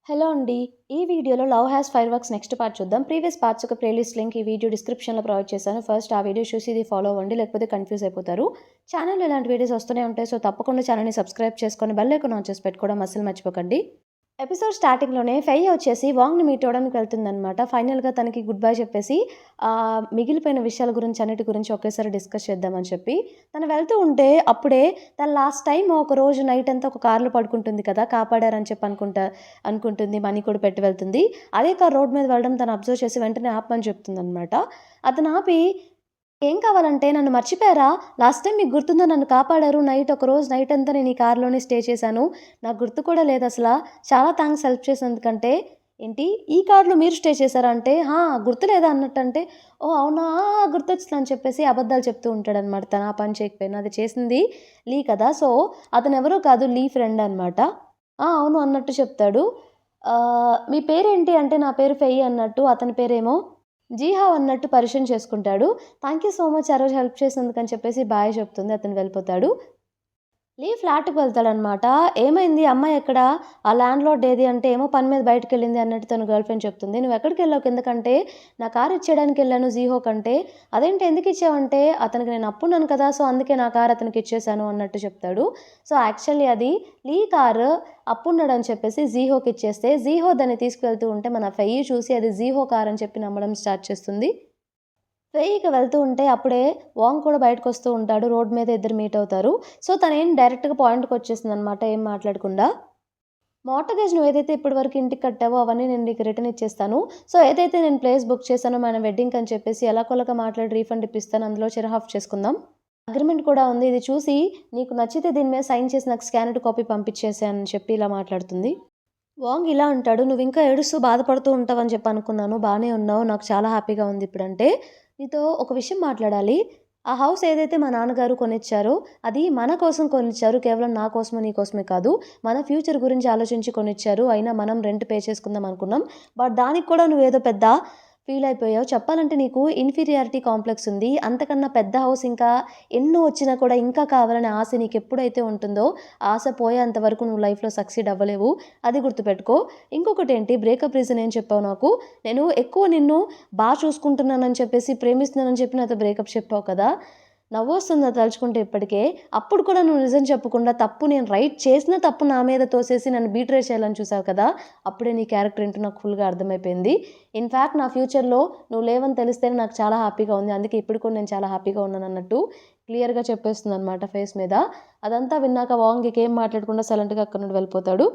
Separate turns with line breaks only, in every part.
Hello అండి. ఈ వీడియోలో 'love has fire works' next part చూద్దాం. ప్రీవియస్ పార్ట్స్ యొక్క ప్లేలిస్ట్ లింక్ ఈ వీడియో డిస్క్రిప్షన్‌లో ప్రొవైడ్ చేశాను. ఫస్ట్ ఆ వీడియో చూసి ఇది ఫాలో అవ్వండి. లేకపోతే కన్‌ఫ్యూజ్ అయిపోతారు. ఛానెల్‌లో ఇలాంటి వీడియోస్ వస్తూనే ఉంటాయి. సో, తప్పకుండా ఛానెల్‌ని సబ్స్క్రైబ్ చేసుకొని బెల్ ఐకాన్ ఆన్ చేసి పెట్టుకోవడం అస్సలు మర్చిపోకండి. ఎపిసోడ్ స్టార్టింగ్‌లోనే ఫెయి వచ్చేసి వాంగ్‌ని మీట్ అవ్వడానికి వెళ్తుందనమాట. ఫైనల్‌గా తనకి గుడ్ బై చెప్పేసి మిగిలిపోయిన విషయాల గురించి అన్నిటి గురించి ఒకేసారి డిస్కస్ చేద్దామని చెప్పి తను వెళ్తూ ఉంటే అప్పుడే తను లాస్ట్ టైమ్ ఒక రోజు నైట్ అంతా ఒక కార్‌లో పడుకుంటుంది కదా! కాపాడారని చెప్పి అనుకుంటుంది. మనీ కూడా పెట్టి వెళ్తుంది. అదే కార్ రోడ్ మీద వెళ్ళడం తను అబ్జర్వ్ చేసి వెంటనే ఆపమని చెప్తుందనమాట. అతను ఆపి ఏం కావాలంటే నన్ను మర్చిపోయారా? లాస్ట్ టైమ్ మీకు గుర్తుందా నన్ను కాపాడారు. ఒకరోజు నైట్ అంతా నేను ఈ కార్‌లోనే స్టే చేశాను. నాకు గుర్తు కూడా లేదసల. చాలా థాంక్స్ హెల్ప్ చేసినందుకంటే. ఏంటి ఈ కార్‌లో మీరు స్టే చేశారా? అంటే, "ఆ! గుర్తులేదా?" అన్నట్టంటే, "ఓహ్! అవునా! ఆ! ఆ! గుర్తొచ్చిందని" చెప్పేసి అబద్ధాలు చెప్తూ ఉంటాడనమాట. తను ఆ పని చేయకపోయినా. అది చేసింది లీ కదా! సో, అతనెవరో కాదు లీ ఫ్రెండ్ అనమాట. "ఆ! అవును" అన్నట్టు చెప్తాడు. "మీ పేరేంటి?" అంటే, "నా పేరు ఫెయి" అన్నట్టు. అతని పేరేమో జీహావ్ అన్నట్టు పరిచయం చేసుకుంటాడు. థాంక్ యూ సో మచ్ ఆ రోజు హెల్ప్ చేసినందుకని చెప్పేసి బాయ్ చెప్తుంది. అతను వెళ్ళిపోతాడు. లీ ఫ్లాట్‌కి వెళ్తాడనమాట. "ఏమైంది అమ్మాయి ఎక్కడ? ఆ ల్యాండ్ లార్డ్ ఏది?" అంటే, "ఏమో పని మీద బయటికెళ్ళింది" అన్నట్టు తన గర్ల్ ఫ్రెండ్ చెప్తుంది. "నువ్వెక్కడికెళ్ళావు కిందకంటే, నా కారు ఇచ్చేయడానికెళ్ళాను జీహోకంటే." "అదేంటి ఎందుకిచ్చావంటే, అతనికి నేను అప్పున్నాను కదా! సో, అందుకే నా కారు అతనికిచ్చేశాను" అన్నట్టు చెప్తాడు. సో, యాక్చువల్లీ అది లీ కారు అప్పున్నాడని చెప్పేసి జీహోకిచ్చేస్తే, జీహో దాన్ని తీసుకువెళ్తూ ఉంటే మన ఫెయి చూసి అది జీహో కార్ అని చెప్పి నమ్మడం స్టార్ట్ చేస్తుంది. వెయ్యికి వెళ్తూ ఉంటే అప్పుడే వాంగ్ కూడా బయటకొస్తూ ఉంటాడు. రోడ్ మీద ఇద్దరు మీట్ అవుతారు. సో, తనేం డైరెక్ట్‌గా పాయింట్‌కొచ్చేసిందనమాట ఏం మాట్లాడకుండా. మార్ట్‌గేజ్ నువ్వేదైతే ఇప్పటి వరకు ఇంటికి కట్టావో అవన్నీ నేను నీకు రిటర్న్ ఇచ్చేస్తాను. సో, ఏదైతే నేను ప్లేస్ బుక్ చేశానో మన వెడ్డింగ్‌కని చెప్పేసి ఎలాగోలాగా మాట్లాడి రీఫండ్ ఇప్పిస్తాను. అందులో షేర్ హాఫ్ చేసుకుందాం. అగ్రీమెంట్ కూడా ఉంది. ఇది చూసి నీకు నచ్చితే దీని మీద సైన్ చేసి నాకు స్కానర్డ్ కాపీ పంపించేసేయ్ అని చెప్పి ఇలా మాట్లాడుతుంది. వాంగ్ ఇలా అంటాడు, "నువ్వింకా ఏడుస్తూ బాధపడుతూ ఉంటావని చెప్పి అనుకున్నాను. బానే ఉన్నావు. నాకు చాలా హ్యాపీగా ఉంది ఇప్పుడంటే. నీతో ఒక విషయం మాట్లాడాలి. ఆ హౌస్ ఏదైతే మా నాన్నగారు కొనిచ్చారో, అది మన కోసం కొనిచ్చారు. కేవలం నా కోసమో, నీ కోసమే కాదు. మన ఫ్యూచర్ గురించి ఆలోచించి కొనిచ్చారు. అయినా మనం రెంట్ పే చేసుకుందాం అనుకున్నాం. బట్ దానికి కూడా నువ్వేదో పెద్ద ఫీల్ అయిపోయావు. చెప్పాలంటే నీకు ఇన్ఫీరియారిటీ కాంప్లెక్స్ ఉంది. అంతకన్నా పెద్ద హౌస్ ఇంకా ఎన్నో వచ్చినా కూడా ఇంకా కావాలనే ఆశ నీకెప్పుడైతే ఉంటుందో, ఆ ఆశ పోయేంత వరకు నువ్వు లైఫ్‌లో సక్సీడ్ అవ్వలేవు. అది గుర్తుపెట్టుకో. ఇంకొకటేంటి బ్రేకప్ రీజన్ ఏం చెప్పావు నాకు? నేను ఎక్కువ నిన్ను చూసుకుంటున్నానని చెప్పేసి, ప్రేమిస్తున్నానని చెప్పి నాతో బ్రేకప్ చెప్పావు కదా! నవ్వొస్తుంది అది తలుచుకుంటే ఇప్పటికే. అప్పుడు కూడా నువ్వు నిజం చెప్పకుండా నేను రైట్ చేసిన తప్పు నా మీద తోసేసి నన్ను బీట్రే చేయాలని చూసావు కదా! అప్పుడే నీ క్యారెక్టర్ ఏంటో నాకు ఫుల్‌గా అర్థమైపోయింది. ఇన్‌ఫాక్ట్ నా ఫ్యూచర్‌లో నువ్వు లేవని తెలిస్తేనే నాకు చాలా హ్యాపీగా ఉంది. అందుకే ఇప్పుడు కూడా నేను చాలా హ్యాపీగా ఉన్నానన్నట్టు క్లియర్‌గా చెప్పేస్తుందనమాట ఫేస్ మీద. అదంతా విన్నాక వాంగ్ ఇకేం మాట్లాడకుండా సైలెంట్‌గా అక్కడి నుండి వెళ్ళిపోతాడు.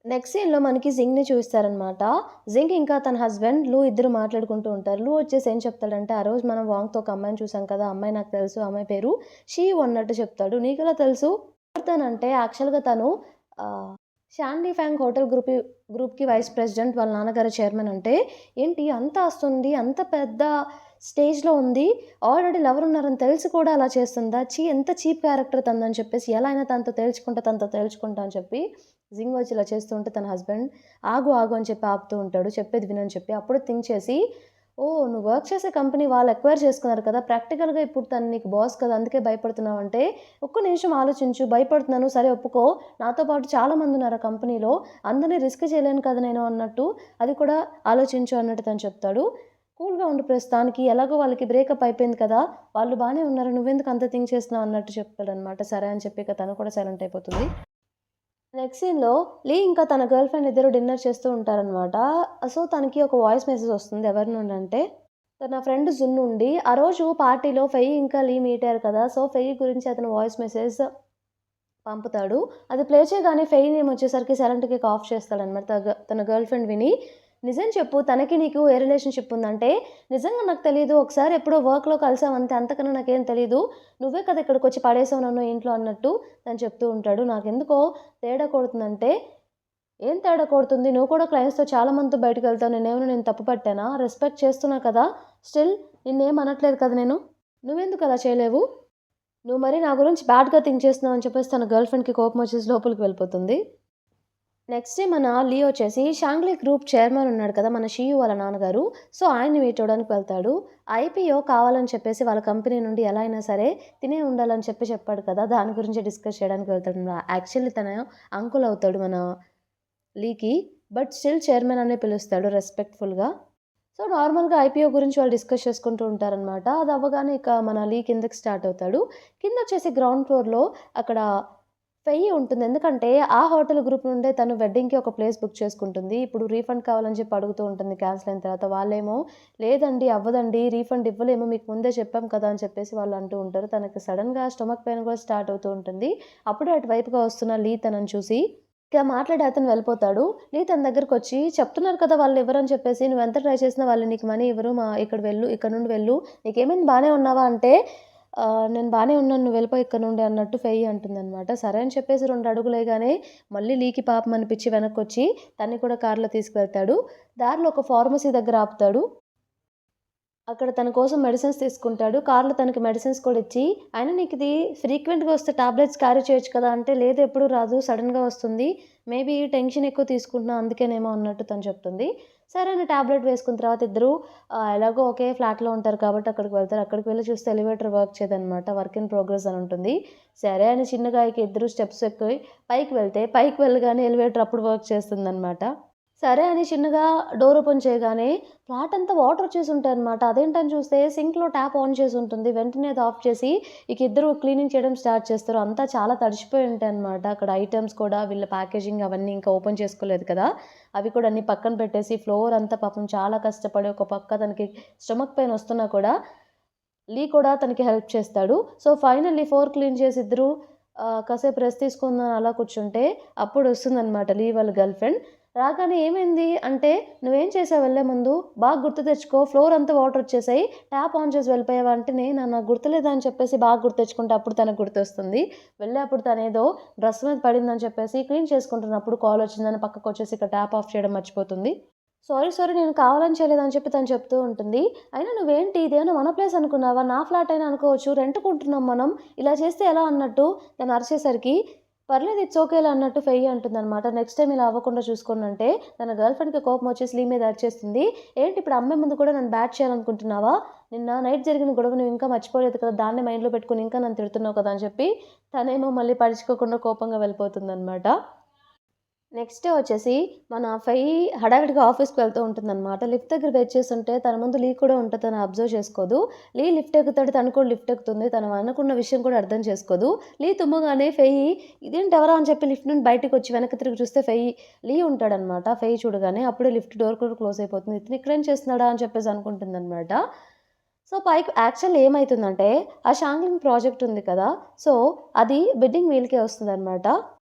నెక్స్ట్ సీన్‌లో మనకి జింగ్‌ని చూపిస్తారనమాట. జింగ్ ఇంకా తన హస్బెండ్ లు ఇద్దరు మాట్లాడుకుంటూ ఉంటారు. లు వచ్చేసి ఏం చెప్తాడంటే, "ఆ రోజు మనం వాంగ్‌తో ఒక అమ్మాయిని చూసాం కదా! ఆ అమ్మాయి నాకు తెలుసు. ఆ అమ్మాయి పేరు షీయు" అన్నట్టు చెప్తాడు. "నీకెలా తెలుసు?" ఎవరితోనంటే యాక్చువల్‌గా తను ఆహ్, షాన్‌లి ఫ్యాంగ్ హోటల్ గ్రూప్‌కి వైస్ ప్రెసిడెంట్. వాళ్ళ నాన్నగారు చైర్మన్ అంటే, "ఏంటి అంత ఆస్తుంది, అంత పెద్ద స్టేజ్‌లో ఉంది. ఆల్రెడీ లవర్ ఉన్నారని తెలిసి కూడా అలా చేస్తుందా? ఛీ! ఎంత చీప్ క్యారెక్టర్ తనదని" చెప్పేసి, ఎలా అయినా తనతో తేల్చుకుంటా అని చెప్పి జింగ్ వచ్చి ఇలా చేస్తూ ఉంటే తన హస్బెండ్ ఆగు, ఆగు అని చెప్పి ఆపుతూ ఉంటాడు. చెప్పేది వినని చెప్పి. అప్పుడు థింక్ చేసి, ఓహ్! నువ్వు వర్క్ చేసే కంపెనీ వాళ్ళు ఎక్వైర్ చేసుకున్నారు కదా! ప్రాక్టికల్‌గా ఇప్పుడు తను నీకు బాస్ కదా! అందుకే భయపడుతున్నావంటే, ఒక్క నిమిషం ఆలోచించు. భయపడుతున్నాను సరే ఒప్పుకో. నాతో పాటు చాలామందున్నారు ఆ కంపెనీలో. అందరిని రిస్క్ చేయలేను కదా నేను అన్నట్టు. అది కూడా ఆలోచించు అన్నట్టు తను చెప్తాడు. కూల్‌గా ఉండు ప్రస్తుతానికి. ఎలాగో వాళ్ళకి బ్రేకప్ అయిపోయింది కదా! వాళ్ళు బానే ఉన్నారు. నువ్వెందుకు అంత థింక్ చేస్తున్నావు అన్నట్టు చెప్తాడనమాట. సరే అని చెప్పి ఇక తను కూడా సైలెంట్ అయిపోతుంది. నెక్స్ట్ సీన్‌లో లీ ఇంకా తన గర్ల్ ఫ్రెండ్ ఇద్దరు డిన్నర్ చేస్తూ ఉంటారనమాట. సో, తనకి ఒక వాయిస్ మెసేజ్ వస్తుంది. ఎవరి నుండంటే, తన ఫ్రెండ్ జున్ నుండి. ఆ రోజు పార్టీలో ఫెయి ఇంకా లీ మీట్ అయ్యారు కదా! సో, ఫెయి గురించి అతను వాయిస్ మెసేజ్ పంపుతాడు. అది ప్లే చేయగానే ఫెయి నేమ్ వచ్చేసరికి సైలెంట్‌గా ఇక ఆఫ్ చేస్తాడనమాట. తన గర్ల్ ఫ్రెండ్ విని, "నిజం చెప్పు తనకి నీకు ఏ రిలేషన్‌షిప్ ఉందంటే, నిజంగా నాకు తెలీదు. ఒకసారి ఎప్పుడో వర్క్‌లో కలిసాం అంతే. అంతకన్నా నాకేం తెలీదు. నువ్వే కదా ఇక్కడికొచ్చి పడేసావు నన్ను ఇంట్లో" అన్నట్టు తను చెప్తూ ఉంటాడు. నాకెందుకో తేడా కొడుతుందంటే, "ఏం తేడా కొడుతుంది? నువ్వు కూడా క్లయింట్స్‌తో చాలా మందితో బయటికెళ్తావు. నేను తప్పు పట్టానా? రెస్పెక్ట్ చేస్తున్నా కదా! స్టిల్ నిన్నేం అనట్లేదు కదా నేను. నువ్వెందుకు అలా చేయలేవు? నువ్వు మరి నా గురించి బ్యాడ్‌గా థింక్ చేస్తున్నావు" అని చెప్పేసి తన గర్ల్ ఫ్రెండ్‌కి కోపమొచ్చేసి లోపలికి వెళ్ళిపోతుంది. నెక్స్ట్ డే మన లీ వచ్చేసి షాంగ్లీ గ్రూప్ చైర్మన్ ఉన్నాడు కదా! మన షియు వాళ్ళ నాన్నగారు. సో, ఆయన్ని మీట్ అవ్వడానికి వెళ్తాడు. ఐపీఓ కావాలని చెప్పేసి వాళ్ళ కంపెనీ నుండి ఎలా అయినా సరే తినే ఉండాలని చెప్పాడు కదా! దాని గురించి డిస్కస్ చేయడానికి వెళ్తాడు. యాక్చువల్లీ తన అంకుల్ అవుతాడు మన లీకి. బట్ స్టిల్ చైర్మన్ అనే పిలుస్తాడు రెస్పెక్ట్‌ఫుల్‌గా. సో, నార్మల్‌గా ఐపీఓ గురించి వాళ్ళు డిస్కస్ చేసుకుంటూ ఉంటారనమాట. అది అవ్వగానే ఇక మన లీ కిందకి స్టార్ట్ అవుతాడు. కిందొచ్చేసి గ్రౌండ్ ఫ్లోర్‌లో అక్కడ ఫెయి ఉంటుంది. ఎందుకంటే ఆ హోటల్ గ్రూప్ నుండే తను వెడ్డింగ్‌కి ఒక ప్లేస్ బుక్ చేసుకుంటుంది. ఇప్పుడు రీఫండ్ కావాలని చెప్పి అడుగుతూ ఉంటుంది క్యాన్సిల్ అయిన తర్వాత. వాళ్ళేమో లేదండి అవ్వదండి. రీఫండ్ ఇవ్వలేము. మీకు ముందే చెప్పాం కదా! అని చెప్పేసి వాళ్ళు అంటూ ఉంటారు. తనకి సడెన్‌గా స్టొమక్ పెయిన్ కూడా స్టార్ట్ అవుతూ ఉంటుంది. అప్పుడే అటువైపుగా వస్తున్న లీ తనని చూసి ఇక మాట్లాడి అతను వెళ్ళిపోతాడు. లీ తన దగ్గరకొచ్చి చెప్తున్నారు కదా! వాళ్ళివ్వరని చెప్పేసి. నువ్వెంత ట్రై చేసినా వాళ్ళు నీకు మనీ ఇవ్వరు. ఇక్కడ నుండి వెళ్ళు. నీకేమైంది బానే ఉన్నావా? అంటే నేను బానే ఉన్నాను. నువ్వు వెళ్ళిపో ఇక్కడ నుండి అన్నట్టు ఫెయి అంటుందనమాట. సరే అని చెప్పేసి 2 అడుగులేయగానే మళ్ళీ లీకి పాపం అనిపిచ్చి వెనక్కొచ్చి తన్ని కూడా కార్‌లో తీసుకువెళ్తాడు. దారిలో ఒక ఫార్మసీ దగ్గర ఆపుతాడు. అక్కడ తన కోసం మెడిసిన్స్ తీసుకుంటాడు. కార్‌లో తనకి మెడిసిన్స్ కూడా ఇచ్చి, అయినా నీకిది ఫ్రీక్వెంట్‌గా వస్తే టాబ్లెట్స్ క్యారీ చేయొచ్చు కదా! అంటే, లేదు ఎప్పుడు రాదు. సడెన్‌గా వస్తుంది. మేబీ టెన్షన్ ఎక్కువ తీసుకుంటున్నావు అందుకేనేమో అన్నట్టు తను చెప్తుంది. సరే అని టాబ్లెట్ వేసుకున్న తర్వాత ఇద్దరు ఎలాగో ఒకే ఫ్లాట్‌లో ఉంటారు కాబట్టి అక్కడికి వెళ్తారు. అక్కడికి వెళ్లి చూస్తే ఎలివేటర్ వర్క్ చేయదనమాట. వర్క్ ఇన్ ప్రోగ్రెస్ అని ఉంటుంది. సరే అని చిన్నగా ఇక ఇద్దరు స్టెప్స్ ఎక్కి పైకి వెళ్ళగానే ఎలివేటర్ అప్పుడు వర్క్ చేస్తుందనమాట. సరే అని చిన్నగా డోర్ ఓపెన్ చేయగానే ఫ్లాటంతా వాటరొచ్చేసుంటాయనమాట. అదేంటని చూస్తే సింక్‌లో ట్యాప్ ఆన్ చేసుంటుంది. వెంటనే అది ఆఫ్ చేసి ఇక ఇద్దరు క్లీనింగ్ చేయడం స్టార్ట్ చేస్తారు. అంతా చాలా తడిసిపోయి ఉంటాయనమాట. అక్కడ ఐటెమ్స్ కూడా వీళ్ళ ప్యాకేజింగ్ అవన్నీ ఇంకా ఓపెన్ చేసుకోలేదు కదా! అవి కూడా అన్నీ పక్కన పెట్టేసి ఫ్లోర్ అంతా పాపం చాలా కష్టపడి ఒక పక్క తనకి స్టమక్ పెయిన్ వస్తున్నా కూడా లీ కూడా తనకి హెల్ప్ చేస్తాడు. సో, ఫైనల్లీ ఫ్లోర్ క్లీన్ చేసి ఇద్దరు కాసేపు రెస్ట్ తీసుకుందాం అలా కూర్చుంటే అప్పుడొస్తుందనమాట లీ వాళ్ళ గర్ల్ ఫ్రెండ్. రాగానే ఏమైంది అంటే, "నువ్వేం చేసావు వెళ్ళే ముందు? బాగా గుర్తు తెచ్చుకో. ఫ్లోర్ అంతా వాటరొచ్చేసాయి. ట్యాప్ ఆన్ చేసి వెళ్ళిపోయావా?" అంటే, "నేనా? నాకు గుర్తులేదా?" అని చెప్పేసి బాగా గుర్తు తెచ్చుకుంటే అప్పుడు తనకు గుర్తొస్తుంది. వెళ్ళేప్పుడు తనేదో డ్రెస్ మీద పడిందని చెప్పేసి క్లీన్ చేసుకుంటున్నప్పుడు కాలొచ్చిందని పక్కకొచ్చేసి ఇక ట్యాప్ ఆఫ్ చేయడం మర్చిపోతుంది. సారీ నేను కావాలని చేయలేదని చెప్పి తను చెప్తూ ఉంటుంది. అయినా నువ్వేంటి ఇదేమన్నా మన ప్లేస్ అనుకున్నావా? నా ఫ్లాట్ అయినా అనుకోవచ్చు. రెంట్‌కుంటున్నాం మనం. ఇలా చేస్తే ఎలా అన్నట్టు తను అరిచేసరికి, పర్లేదు ఇట్స్ ఓకేలే అన్నట్టు ఫెయి అంటుందనమాట. నెక్స్ట్ టైమ్ ఇలా అవ్వకుండా చూసుకోనంటే తన గర్ల్ ఫ్రెండ్‌కి కోపం వచ్చి స్లీ మీద అరిచేస్తుంది. ఏంటి ఇప్పుడు అమ్మాయి ముందు కూడా నన్ను బ్యాట్ చేయాలనుకుంటున్నావా? నిన్న నైట్ జరిగిన గొడవ నువ్వు ఇంకా మర్చిపోలేదు కదా! దాన్నే మైండ్‌లో పెట్టుకొని ఇంకా నన్ను తిడుతున్నావు కదా! అని చెప్పి తనేమో మళ్ళీ పట్టించుకోకుండా కోపంగా వెళ్ళిపోతుందనమాట. నెక్స్ట్ డే వచ్చేసి మన ఫెయి హడావిడిగా ఆఫీస్‌కి వెళ్తూ ఉంటుందనమాట. లిఫ్ట్ దగ్గర వెయిట్ చేస్తుంటే తన ముందు లీ కూడా ఉంటది. తను అబ్జర్వ్ చేసుకోదు. లీ లిఫ్ట్ ఎక్కుతాడు. తను కూడా లిఫ్ట్ ఎక్కుతుంది. తను అనుకున్న విషయం కూడా అర్థం చేసుకోదు. లీ తుమ్మగానే ఫెయి ఇదేంటి ఎవరా అని చెప్పి లిఫ్ట్ నుండి బయటికొచ్చి వెనక్కి తిరిగి చూస్తే లీ ఉంటాడనమాట. ఫెయి చూడగానే అప్పుడే లిఫ్ట్ డోర్ కూడా క్లోజ్ అయిపోతుంది. ఇతను ఇక్కడేం చేస్తున్నాడా అని చెప్పేసి అనుకుంటుందనమాట. సో, పైకి యాక్చువల్లీ ఏమైతుందంటే ఆ షాంగ్లింగ్ ప్రాజెక్ట్ ఉంది కదా! సో, అది బిడ్డింగ్ వీళ్ళకే వస్తుందనమాట.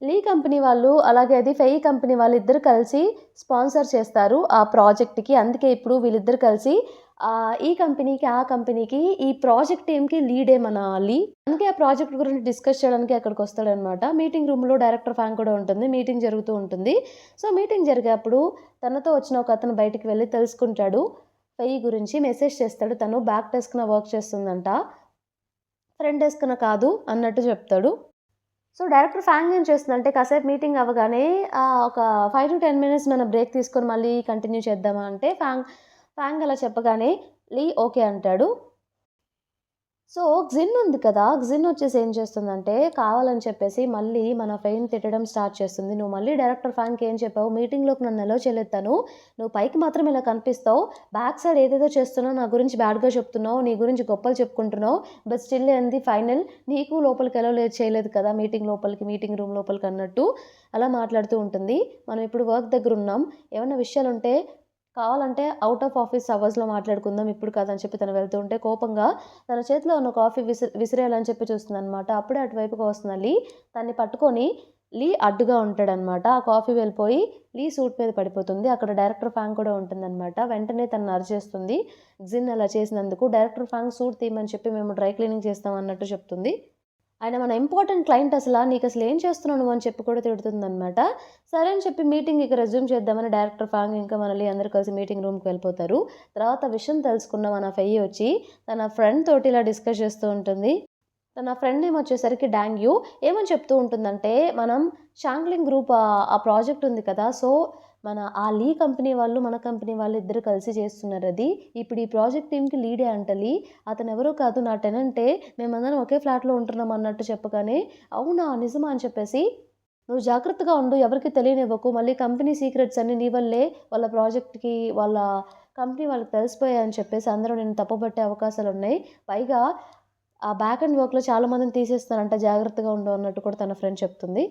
లీ కంపెనీ వాళ్ళు, అలాగే అది ఫెయి కంపెనీ వాళ్ళిద్దరూ కలిసి స్పాన్సర్ చేస్తారు ఆ ప్రాజెక్ట్‌కి. అందుకే ఇప్పుడు వీళ్ళిద్దరూ కలిసి ఈ కంపెనీకి, ఆ కంపెనీకి ఈ ప్రాజెక్ట్ టీమ్‌కి లీడే మన లీ. అందుకే ఆ ప్రాజెక్ట్ గురించి డిస్కస్ చేయడానికి అక్కడికొస్తాడనమాట. మీటింగ్ రూమ్‌లో డైరెక్టర్ ఫ్యాన్ కూడా ఉంటుంది. మీటింగ్ జరుగుతూ ఉంటుంది. సో, మీటింగ్ జరిగేప్పుడు తనతో వచ్చిన ఒకతను బయటికి వెళ్లి తెలుసుకుంటాడు. ఫెయి గురించి మెసేజ్ చేస్తాడు. తను బ్యాక్ డెస్క్‌న వర్క్ చేస్తుందంట. ఫ్రంట్ డెస్క్‌న కాదు అన్నట్టు చెప్తాడు. సో, డైరెక్టర్ ఫాంగ్ ఏం చేస్తుందంటే కాసేపు మీటింగ్ అవ్వగానే ఒక 5-10 మినిట్స్ మనం బ్రేక్ తీసుకొని మళ్ళీ కంటిన్యూ చేద్దామా అంటే ఫాంగ్ అలా చెప్పగానే లీ ఓకే అంటాడు. సో, గ్జిన్ ఉంది కదా! గ్జిన్ వచ్చేసి ఏం చేస్తుందంటే, కావాలని చెప్పేసి మళ్ళీ మన ఫెయిని తిట్టడం స్టార్ట్ చేస్తుంది. "నువ్వు మళ్ళీ డైరెక్టర్ ఫ్యాన్‌కి ఏం చెప్పావు? మీటింగ్‌లోకి నన్ను అలౌ చేయలేదు తను. నువ్వు పైకి మాత్రం ఇలా కనిపిస్తావు. బ్యాక్ సైడ్ ఏదేదో చేస్తున్నావు. నా గురించి బ్యాడ్‌గా చెప్తున్నావు. నీ గురించి గొప్పలు చెప్పుకుంటున్నావు. బట్ స్టిల్ ఏంది ఫైనల్ నీకు లోపలికి అలౌ చేయలేదు కదా! మీటింగ్ రూమ్ లోపలికి" అన్నట్టు అలా మాట్లాడుతూ ఉంటుంది. మనం ఇప్పుడు వర్క్ దగ్గరున్నాం. ఏమన్నా విషయాలుంటే కావాలంటే ఔట్ ఆఫ్ ఆఫీస్ అవర్స్‌లో మాట్లాడుకుందాం. ఇప్పుడు కాదని చెప్పి తను వెళ్తూ ఉంటే కోపంగా తన చేతిలో ఉన్న కాఫీ విసిరేయాలని చెప్పి చూస్తుందనమాట. అప్పుడే అటువైపుగా వస్తున్న లీ తన్ని పట్టుకొని లీ అడ్డుగా ఉంటాడనమాట. ఆ కాఫీ వెళ్ళిపోయి లీ సూట్ మీద పడిపోతుంది. అక్కడ డైరెక్టర్ ఫాంగ్ కూడా ఉంటుందనమాట. వెంటనే తనని అరిచేస్తుంది. జిన్ అలా చేసినందుకు డైరెక్టర్ ఫాంగ్ సూట్ తీయమని చెప్పి మేము డ్రై క్లీనింగ్ చేస్తాం అన్నట్టు చెప్తుంది. ఆయన మన ఇంపార్టెంట్ క్లయింట్ నీకసలు ఏం చేస్తున్నావు నువ్వు అని చెప్పి కూడా తిడుతుందనమాట. సరే అని చెప్పి మీటింగ్ ఇక రెజ్యూమ్ చేద్దామని డైరెక్టర్ ఫాంగ్ ఇంకా మన లీ అందరూ కలిసి మీటింగ్ రూమ్‌కి వెళ్ళిపోతారు. తర్వాత విషయం తెలుసుకున్న మన ఫెయి వచ్చి తన ఫ్రెండ్ తోటి ఇలా డిస్కస్ చేస్తూ ఉంటుంది. తన ఫ్రెండ్ నేమ్ వచ్చేసరికి డాంగ్యూ. ఏమని చెప్తూ ఉంటుందంటే, మనం షాంగ్లింగ్ గ్రూప్ ఆ ప్రాజెక్ట్ ఉంది కదా! సో, మన ఆ లీ కంపెనీ వాళ్ళు, మన కంపెనీ వాళ్ళు ఇద్దరు కలిసి చేస్తున్నారది. ఇప్పుడు ఈ ప్రాజెక్ట్ టీమ్‌కి లీడే అంట లీ. అతనెవరో కాదు నా టెనెంటే. మేమందరం ఒకే ఫ్లాట్‌లో ఉంటున్నాం అన్నట్టు చెప్పగానే, అవునా! నిజమా! అని చెప్పేసి నువ్వు జాగ్రత్తగా ఉండు. ఎవరికీ తెలియనివ్వకు. మళ్ళీ కంపెనీ సీక్రెట్స్ అన్నీ నీ వల్లే వాళ్ళ ప్రాజెక్ట్‌కి, వాళ్ళ కంపెనీ వాళ్ళకి తెలిసిపోయాయని చెప్పేసి అందరూ నిన్ను తప్పుపట్టే అవకాశాలున్నాయి. పైగా ఆ బ్యాక్ ఎండ్ వర్క్‌లో చాలా మందిని తీసేస్తున్నారంట. జాగ్రత్తగా ఉండు అన్నట్టు కూడా తన ఫ్రెండ్ చెప్తుంది.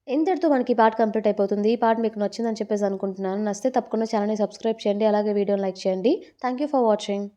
ఇంతటితో మనకి ఈ పార్ట్ కంప్లీట్ అయిపోతుంది. ఈ పార్ట్ మీకు నచ్చిందని చెప్పేసి అనుకుంటున్నాను. నచ్చితే తప్పకుండా ఛానెల్‌ని సబ్స్క్రైబ్ చేయండి. అలాగే వీడియోని లైక్ చేయండి. Thank you for watching.